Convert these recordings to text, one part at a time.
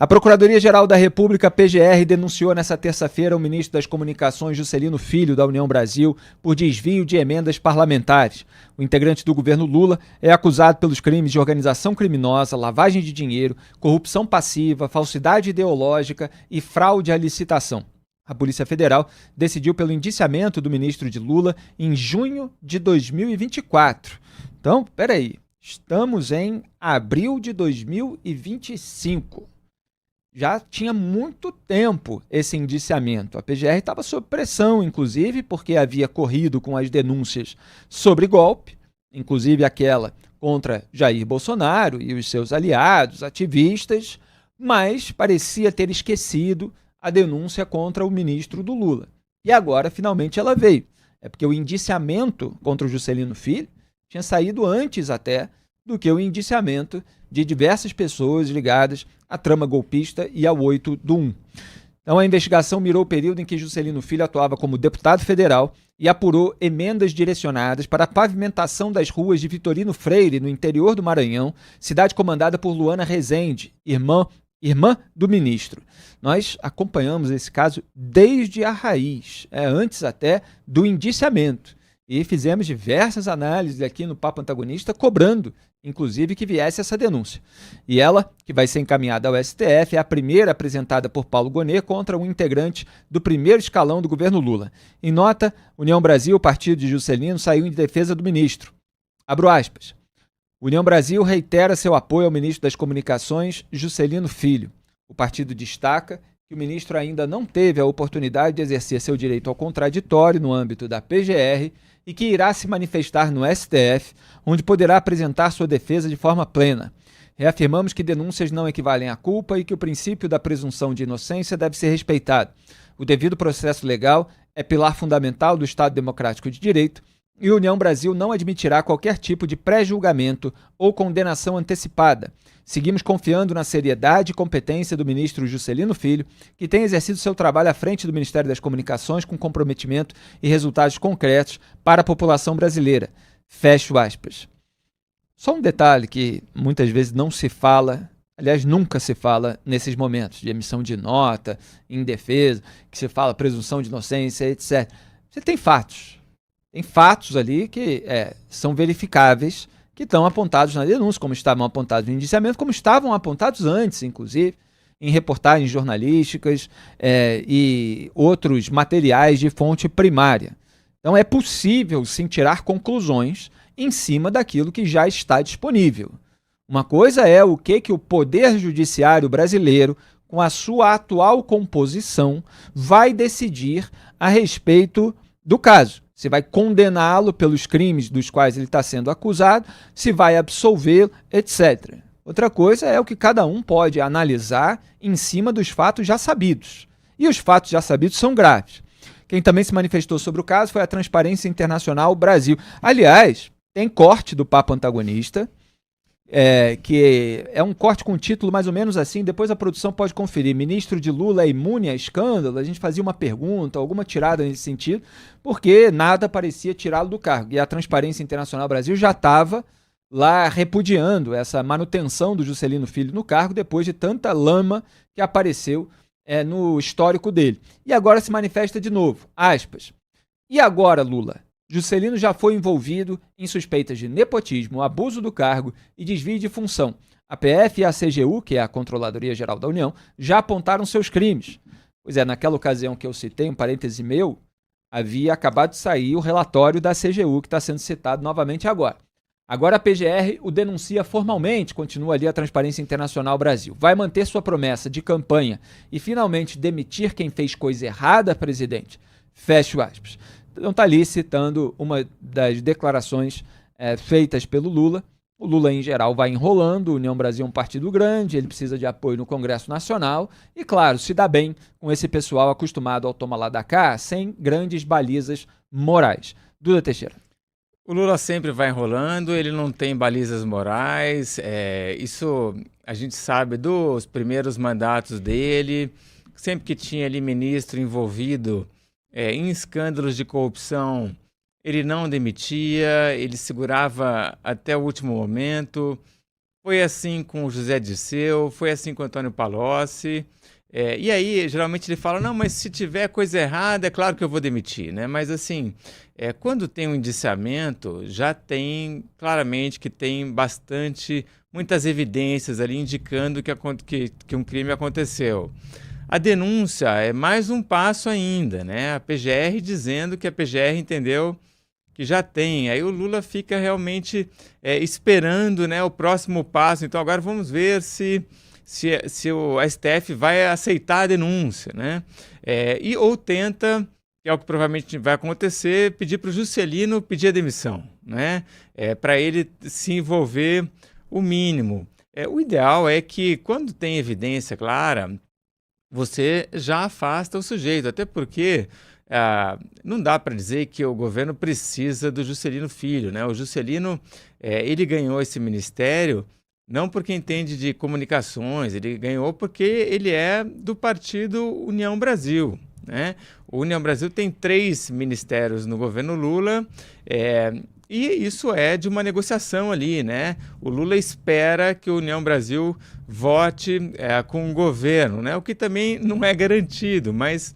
A Procuradoria-Geral da República, PGR, denunciou nesta terça-feira o ministro das Comunicações, Juscelino Filho, da União Brasil, por desvio de emendas parlamentares. O integrante do governo Lula é acusado pelos crimes de organização criminosa, lavagem de dinheiro, corrupção passiva, falsidade ideológica e fraude à licitação. A Polícia Federal decidiu pelo indiciamento do ministro de Lula em junho de 2024. Então, peraí, estamos em abril de 2025. Já tinha muito tempo esse indiciamento. A PGR estava sob pressão, inclusive, porque havia corrido com as denúncias sobre golpe, inclusive aquela contra Jair Bolsonaro e os seus aliados, ativistas, mas parecia ter esquecido a denúncia contra o ministro do Lula. E agora, finalmente, ela veio. É porque o indiciamento contra o Juscelino Filho tinha saído antes até do que o indiciamento de diversas pessoas ligadas à trama golpista e ao 8 do 1. Então a investigação mirou o período em que Juscelino Filho atuava como deputado federal e apurou emendas direcionadas para a pavimentação das ruas de Vitorino Freire, no interior do Maranhão, cidade comandada por Luana Rezende, irmã do ministro. Nós acompanhamos esse caso desde a raiz, antes até do indiciamento. E fizemos diversas análises aqui no Papo Antagonista, cobrando, inclusive, que viesse essa denúncia. E ela, que vai ser encaminhada ao STF, é a primeira apresentada por Paulo Gonet contra um integrante do primeiro escalão do governo Lula. Em nota, União Brasil, o partido de Juscelino, saiu em defesa do ministro. Abro aspas. União Brasil reitera seu apoio ao ministro das Comunicações, Juscelino Filho. O partido destaca que o ministro ainda não teve a oportunidade de exercer seu direito ao contraditório no âmbito da PGR e que irá se manifestar no STF, onde poderá apresentar sua defesa de forma plena. Reafirmamos que denúncias não equivalem à culpa e que o princípio da presunção de inocência deve ser respeitado. O devido processo legal é pilar fundamental do Estado Democrático de Direito e a União Brasil não admitirá qualquer tipo de pré-julgamento ou condenação antecipada. Seguimos confiando na seriedade e competência do ministro Juscelino Filho, que tem exercido seu trabalho à frente do Ministério das Comunicações com comprometimento e resultados concretos para a população brasileira. Fecho aspas. Só um detalhe que muitas vezes não se fala, aliás, nunca se fala nesses momentos de emissão de nota, em defesa, que se fala presunção de inocência, etc. Você tem fatos. Tem fatos ali que são verificáveis, que estão apontados na denúncia, como estavam apontados no indiciamento, como estavam apontados antes, inclusive, em reportagens jornalísticas e outros materiais de fonte primária. Então é possível, sim, tirar conclusões em cima daquilo que já está disponível. Uma coisa é o que o Poder Judiciário brasileiro, com a sua atual composição, vai decidir a respeito do caso. Se vai condená-lo pelos crimes dos quais ele está sendo acusado, se vai absolvê-lo, etc. Outra coisa é o que cada um pode analisar em cima dos fatos já sabidos. E os fatos já sabidos são graves. Quem também se manifestou sobre o caso foi a Transparência Internacional Brasil. Aliás, tem corte do Papo Antagonista, que é um corte com título mais ou menos assim, depois a produção pode conferir. Ministro de Lula é imune a escândalo? A gente fazia uma pergunta, alguma tirada nesse sentido, porque nada parecia tirá-lo do cargo. E a Transparência Internacional Brasil já estava lá repudiando essa manutenção do Juscelino Filho no cargo depois de tanta lama que apareceu no histórico dele. E agora se manifesta de novo, aspas. E agora, Lula? Juscelino já foi envolvido em suspeitas de nepotismo, abuso do cargo e desvio de função. A PF e a CGU, que é a Controladoria Geral da União, já apontaram seus crimes. Pois naquela ocasião que eu citei, um parêntese meu, havia acabado de sair o relatório da CGU, que está sendo citado novamente agora. Agora a PGR o denuncia formalmente, continua ali a Transparência Internacional Brasil. Vai manter sua promessa de campanha e finalmente demitir quem fez coisa errada, presidente? Fecho aspas. Então está ali citando uma das declarações feitas pelo Lula. O Lula, em geral, vai enrolando. A União Brasil é um partido grande, ele precisa de apoio no Congresso Nacional. E, claro, se dá bem com esse pessoal acostumado ao toma lá da cá, sem grandes balizas morais. Duda Teixeira. O Lula sempre vai enrolando, ele não tem balizas morais. Isso a gente sabe dos primeiros mandatos dele. Sempre que tinha ali ministro envolvido em escândalos de corrupção, ele não demitia, ele segurava até o último momento. Foi assim com o José Dirceu, foi assim com o Antônio Palocci. E aí, geralmente ele fala, não, mas se tiver coisa errada, é claro que eu vou demitir, né? Mas assim, quando tem um indiciamento, já tem claramente que tem muitas evidências ali indicando que um crime aconteceu. A denúncia é mais um passo ainda, né? A PGR dizendo que a PGR entendeu que já tem. Aí o Lula fica realmente esperando, né, o próximo passo. Então agora vamos ver se o STF vai aceitar a denúncia, né? Ou tenta, que é o que provavelmente vai acontecer, pedir para o Juscelino pedir a demissão, né? Para ele se envolver o mínimo. O ideal é que, quando tem evidência clara, você já afasta o sujeito, até porque não dá para dizer que o governo precisa do Juscelino Filho, né? O Juscelino, ele ganhou esse ministério não porque entende de comunicações, ele ganhou porque ele é do partido União Brasil, né? O União Brasil tem 3 ministérios no governo Lula, e isso é de uma negociação ali, né? O Lula espera que o União Brasil vote com o governo, né? O que também não é garantido, mas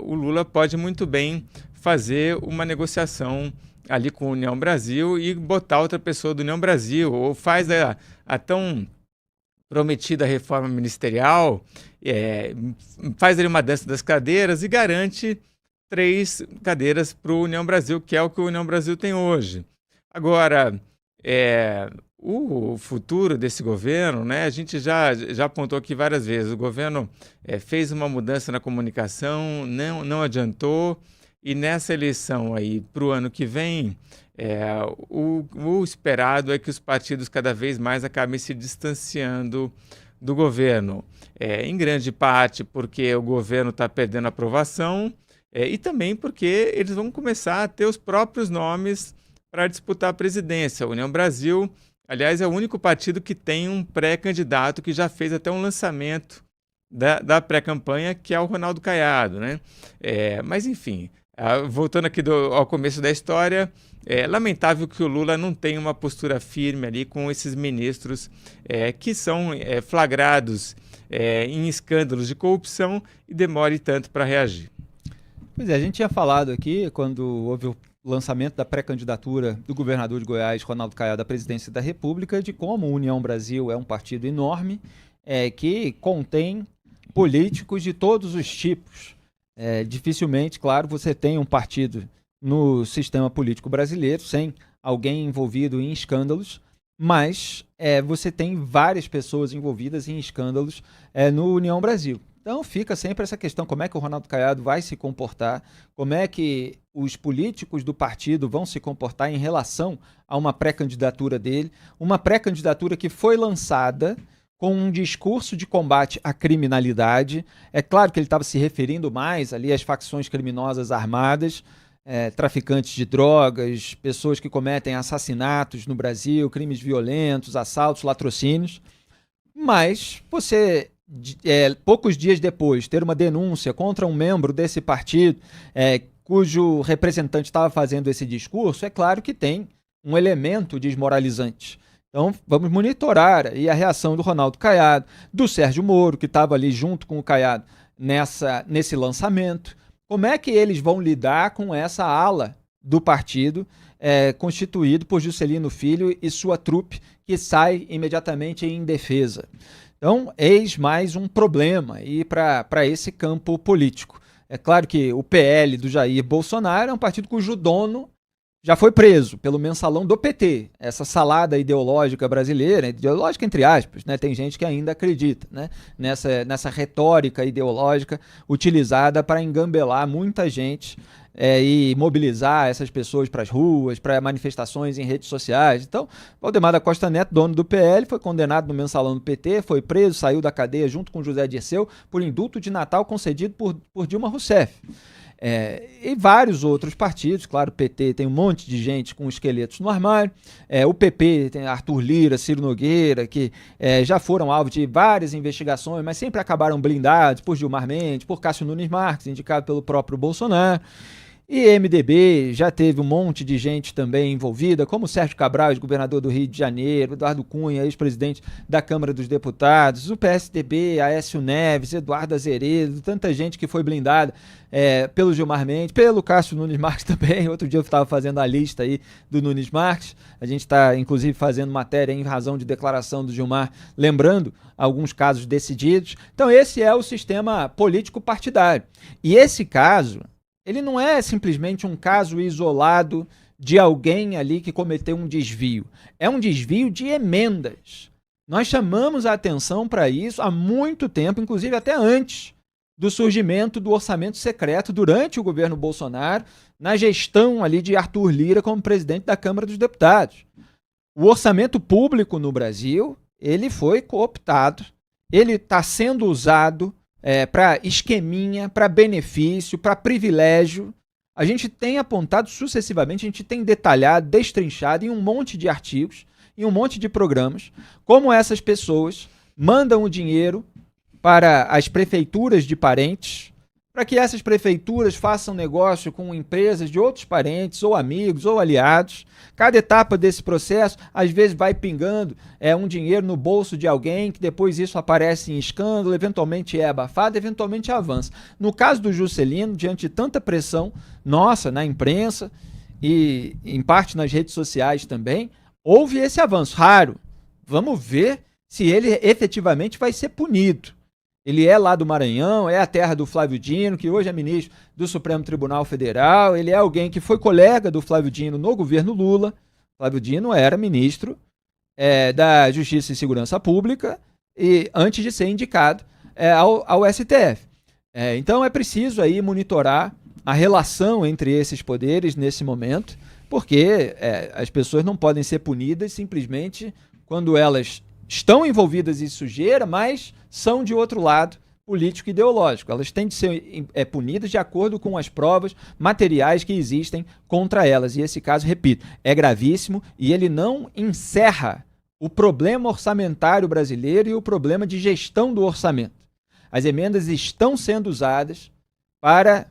o Lula pode muito bem fazer uma negociação ali com a União Brasil e botar outra pessoa do União Brasil, ou faz a tão prometida reforma ministerial, faz ali uma dança das cadeiras e garante 3 cadeiras para o União Brasil, que é o que o União Brasil tem hoje. Agora, o futuro desse governo, né, a gente já apontou aqui várias vezes, o governo fez uma mudança na comunicação, não adiantou, e nessa eleição aí para o ano que vem, o esperado é que os partidos cada vez mais acabem se distanciando do governo, em grande parte porque o governo está perdendo aprovação, e também porque eles vão começar a ter os próprios nomes para disputar a presidência. A União Brasil, aliás, é o único partido que tem um pré-candidato que já fez até um lançamento da pré-campanha, que é o Ronaldo Caiado, né? Mas, enfim, voltando aqui ao começo da história, é lamentável que o Lula não tenha uma postura firme ali com esses ministros que são flagrados em escândalos de corrupção e demore tanto para reagir. Pois é, a gente tinha falado aqui, quando houve o lançamento da pré-candidatura do governador de Goiás, Ronaldo Caiado, à presidência da República, de como a União Brasil é um partido enorme, que contém políticos de todos os tipos. Dificilmente, claro, você tem um partido no sistema político brasileiro sem alguém envolvido em escândalos, mas você tem várias pessoas envolvidas em escândalos no União Brasil. Então fica sempre essa questão, como é que o Ronaldo Caiado vai se comportar, como é que os políticos do partido vão se comportar em relação a uma pré-candidatura dele, uma pré-candidatura que foi lançada com um discurso de combate à criminalidade. É claro que ele estava se referindo mais ali às facções criminosas armadas, traficantes de drogas, pessoas que cometem assassinatos no Brasil, crimes violentos, assaltos, latrocínios, mas você... poucos dias depois, ter uma denúncia contra um membro desse partido cujo representante estava fazendo esse discurso, é claro que tem um elemento desmoralizante. Então, vamos monitorar aí a reação do Ronaldo Caiado, do Sérgio Moro, que estava ali junto com o Caiado nesse lançamento. Como é que eles vão lidar com essa ala do partido constituído por Juscelino Filho e sua trupe, que sai imediatamente em defesa? Então, eis mais um problema para esse campo político. É claro que o PL do Jair Bolsonaro é um partido cujo dono já foi preso pelo mensalão do PT. Essa salada ideológica brasileira, ideológica entre aspas, né? Tem gente que ainda acredita, né? nessa retórica ideológica utilizada para engambelar muita gente e mobilizar essas pessoas para as ruas, para manifestações em redes sociais. Então, Valdemar da Costa Neto, dono do PL, foi condenado no mensalão do PT, foi preso, saiu da cadeia junto com José Dirceu por indulto de Natal concedido por Dilma Rousseff. E vários outros partidos, claro, o PT tem um monte de gente com esqueletos no armário, o PP tem Arthur Lira, Ciro Nogueira, que já foram alvo de várias investigações, mas sempre acabaram blindados por Gilmar Mendes, por Cássio Nunes Marques, indicado pelo próprio Bolsonaro. E MDB já teve um monte de gente também envolvida, como Sérgio Cabral, ex-governador do Rio de Janeiro, Eduardo Cunha, ex-presidente da Câmara dos Deputados, o PSDB, Aécio Neves, Eduardo Azeredo, tanta gente que foi blindada pelo Gilmar Mendes, pelo Cássio Nunes Marques também. Outro dia eu estava fazendo a lista aí do Nunes Marques. A gente está, inclusive, fazendo matéria em razão de declaração do Gilmar, lembrando alguns casos decididos. Então esse é o sistema político partidário. E esse caso, ele não é simplesmente um caso isolado de alguém ali que cometeu um desvio. É um desvio de emendas. Nós chamamos a atenção para isso há muito tempo, inclusive até antes do surgimento do orçamento secreto durante o governo Bolsonaro, na gestão ali de Arthur Lira como presidente da Câmara dos Deputados. O orçamento público no Brasil, ele foi cooptado, ele está sendo usado para esqueminha, para benefício, para privilégio. A gente tem apontado sucessivamente, a gente tem detalhado, destrinchado em um monte de artigos, em um monte de programas, como essas pessoas mandam o dinheiro para as prefeituras de parentes, para que essas prefeituras façam negócio com empresas de outros parentes, ou amigos, ou aliados. Cada etapa desse processo, às vezes, vai pingando um dinheiro no bolso de alguém, que depois isso aparece em escândalo, eventualmente é abafado, eventualmente avança. No caso do Juscelino, diante de tanta pressão nossa na imprensa e, em parte, nas redes sociais também, houve esse avanço raro. Vamos ver se ele efetivamente vai ser punido. Ele é lá do Maranhão, é a terra do Flávio Dino, que hoje é ministro do Supremo Tribunal Federal. Ele é alguém que foi colega do Flávio Dino no governo Lula. Flávio Dino era ministro da Justiça e Segurança Pública e antes de ser indicado ao STF. Então é preciso aí monitorar a relação entre esses poderes nesse momento, porque as pessoas não podem ser punidas simplesmente quando elas estão envolvidas em sujeira, mas são de outro lado político e ideológico. Elas têm de ser punidas de acordo com as provas materiais que existem contra elas. E esse caso, repito, é gravíssimo e ele não encerra o problema orçamentário brasileiro e o problema de gestão do orçamento. As emendas estão sendo usadas para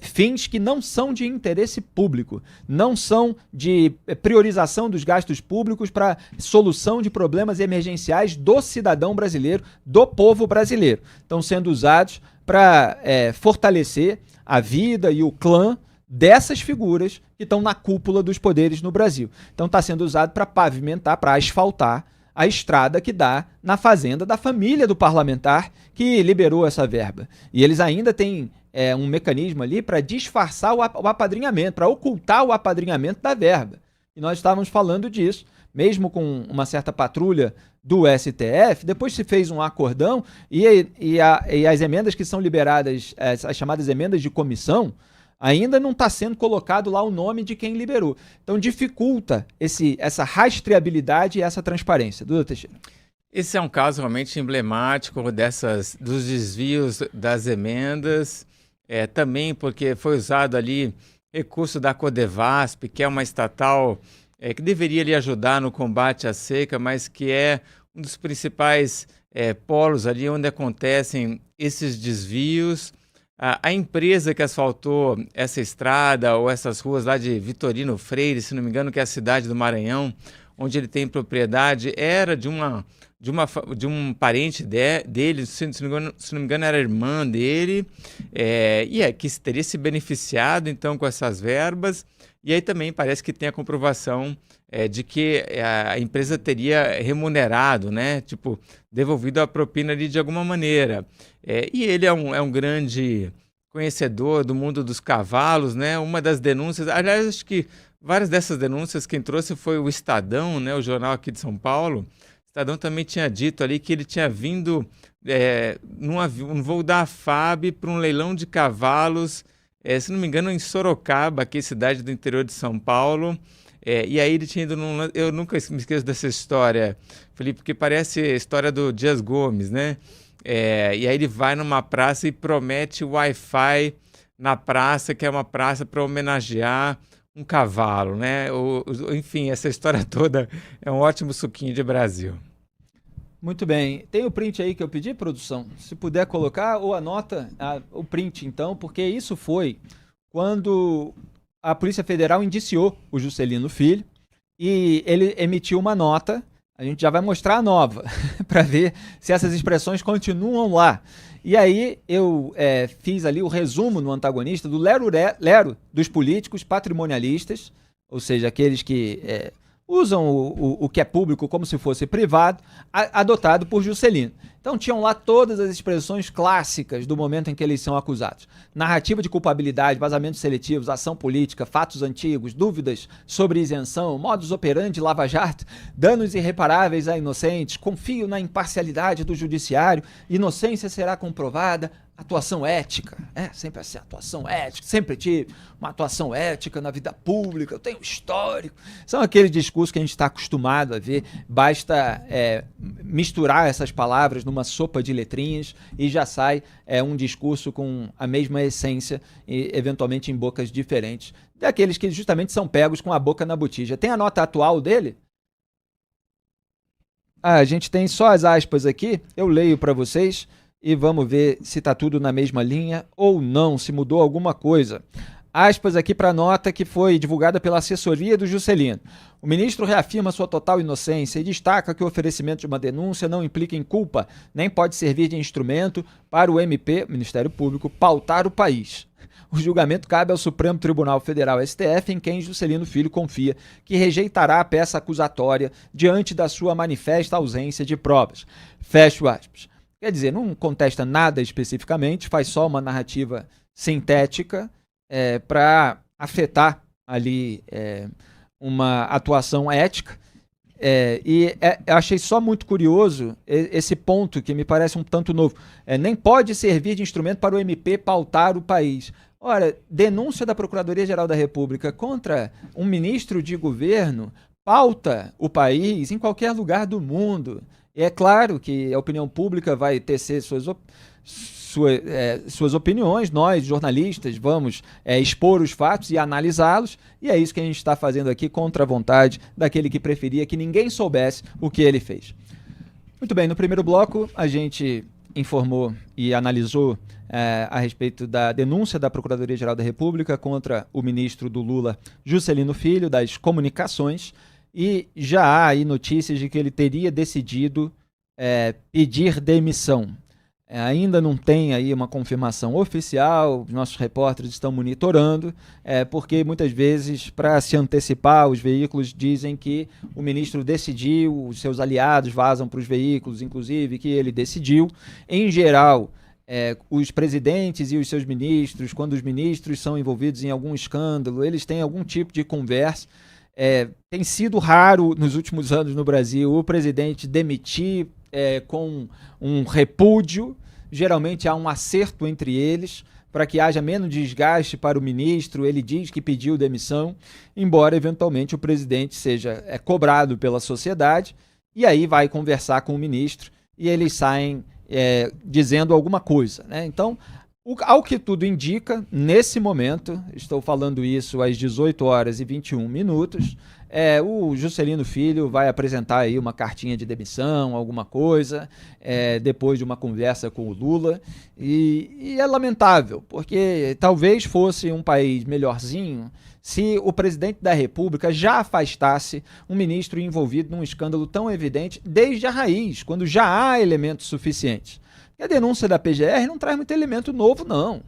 fins que não são de interesse público, não são de priorização dos gastos públicos para solução de problemas emergenciais do cidadão brasileiro, do povo brasileiro. Estão sendo usados para fortalecer a vida e o clã dessas figuras que estão na cúpula dos poderes no Brasil. Então está sendo usado para pavimentar, para asfaltar a estrada que dá na fazenda da família do parlamentar que liberou essa verba. E eles ainda têm um mecanismo ali para disfarçar o apadrinhamento, para ocultar o apadrinhamento da verba. E nós estávamos falando disso, mesmo com uma certa patrulha do STF, depois se fez um acordão e as emendas que são liberadas, as chamadas emendas de comissão, ainda não está sendo colocado lá o nome de quem liberou. Então dificulta essa rastreabilidade e essa transparência. Duda Teixeira. Esse é um caso realmente emblemático dos desvios das emendas, também porque foi usado ali recurso da Codevasp, que é uma estatal que deveria ali ajudar no combate à seca, mas que é um dos principais polos ali onde acontecem esses desvios. A empresa que asfaltou essa estrada ou essas ruas lá de Vitorino Freire, se não me engano, que é a cidade do Maranhão, onde ele tem propriedade, era de um parente dele, se não me engano era a irmã dele, que teria se beneficiado então com essas verbas. E aí também parece que tem a comprovação de que a empresa teria remunerado, né? Tipo, devolvido a propina ali de alguma maneira. E ele é um grande conhecedor do mundo dos cavalos, né? Uma das denúncias, aliás, acho que várias dessas denúncias quem trouxe foi o Estadão, né? O jornal aqui de São Paulo. O Estadão também tinha dito ali que ele tinha vindo num voo da FAB para um leilão de cavalos, se não me engano, em Sorocaba, que é cidade do interior de São Paulo. E aí ele tinha ido eu nunca me esqueço dessa história, Felipe, porque parece a história do Dias Gomes, né? E aí ele vai numa praça e promete Wi-Fi na praça, que é uma praça para homenagear um cavalo, né? Enfim, essa história toda é um ótimo suquinho de Brasil. Muito bem. Tem o print aí que eu pedi, produção? Se puder colocar, ou anota o print, então, porque isso foi quando a Polícia Federal indiciou o Juscelino Filho e ele emitiu uma nota. A gente já vai mostrar a nova para ver se essas expressões continuam lá. E aí eu fiz ali o resumo no antagonista do lero dos políticos patrimonialistas, ou seja, aqueles que usam o que é público como se fosse privado, adotado por Juscelino. Então tinham lá todas as expressões clássicas do momento em que eles são acusados. Narrativa de culpabilidade, vazamentos seletivos, ação política, fatos antigos, dúvidas sobre isenção, modus operandi lava-jato, danos irreparáveis a inocentes, confio na imparcialidade do judiciário, inocência será comprovada, atuação ética, sempre assim, atuação ética, sempre tive uma atuação ética na vida pública, eu tenho histórico. São aqueles discursos que a gente está acostumado a ver, basta misturar essas palavras numa sopa de letrinhas e já sai um discurso com a mesma essência e eventualmente em bocas diferentes, daqueles que justamente são pegos com a boca na botija. Tem a nota atual dele? A gente tem só as aspas aqui, eu leio para vocês e vamos ver se está tudo na mesma linha ou não, se mudou alguma coisa. Aspas aqui para a nota que foi divulgada pela assessoria do Juscelino. O ministro reafirma sua total inocência e destaca que o oferecimento de uma denúncia não implica em culpa, nem pode servir de instrumento para o MP, Ministério Público, pautar o país. O julgamento cabe ao Supremo Tribunal Federal, STF, em quem Juscelino Filho confia que rejeitará a peça acusatória diante da sua manifesta ausência de provas. Fecho aspas. Quer dizer, não contesta nada especificamente, faz só uma narrativa sintética para afetar ali uma atuação ética. Eu achei só muito curioso esse ponto que me parece um tanto novo. Nem pode servir de instrumento para o MP pautar o país. Ora, denúncia da Procuradoria-Geral da República contra um ministro de governo pauta o país em qualquer lugar do mundo. E é claro que a opinião pública vai tecer suas opiniões, nós, jornalistas, vamos expor os fatos e analisá-los, e é isso que a gente está fazendo aqui contra a vontade daquele que preferia que ninguém soubesse o que ele fez. Muito bem, no primeiro bloco a gente informou e analisou a respeito da denúncia da Procuradoria-Geral da República contra o ministro do Lula, Juscelino Filho, das Comunicações, e já há aí notícias de que ele teria decidido pedir demissão. Ainda não tem aí uma confirmação oficial, os nossos repórteres estão monitorando, porque muitas vezes, para se antecipar, os veículos dizem que o ministro decidiu, os seus aliados vazam para os veículos, inclusive, que ele decidiu. Em geral, os presidentes e os seus ministros, quando os ministros são envolvidos em algum escândalo, eles têm algum tipo de conversa. Tem sido raro nos últimos anos no Brasil o presidente demitir com um repúdio. Geralmente há um acerto entre eles para que haja menos desgaste para o ministro. Ele diz que pediu demissão, embora eventualmente o presidente seja cobrado pela sociedade, e aí vai conversar com o ministro e eles saem dizendo alguma coisa, né? Então, ao que tudo indica, nesse momento, estou falando isso às 18 horas e 21 minutos, o Juscelino Filho vai apresentar aí uma cartinha de demissão, alguma coisa, depois de uma conversa com o Lula, e é lamentável, porque talvez fosse um país melhorzinho se o presidente da República já afastasse um ministro envolvido num escândalo tão evidente desde a raiz, quando já há elementos suficientes. E a denúncia da PGR não traz muito elemento novo, não.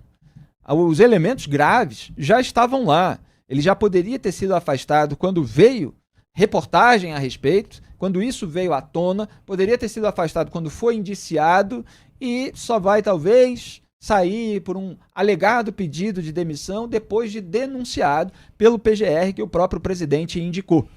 Os elementos graves já estavam lá. Ele já poderia ter sido afastado quando veio reportagem a respeito, quando isso veio à tona, poderia ter sido afastado quando foi indiciado e só vai, talvez, sair por um alegado pedido de demissão depois de denunciado pelo PGR que o próprio presidente indicou.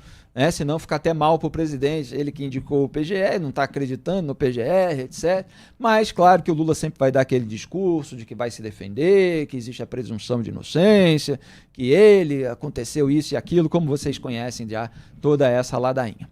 Senão fica até mal para o presidente, ele que indicou o PGR, não está acreditando no PGR, etc. Mas claro que o Lula sempre vai dar aquele discurso de que vai se defender, que existe a presunção de inocência, que aconteceu isso e aquilo, como vocês conhecem já toda essa ladainha.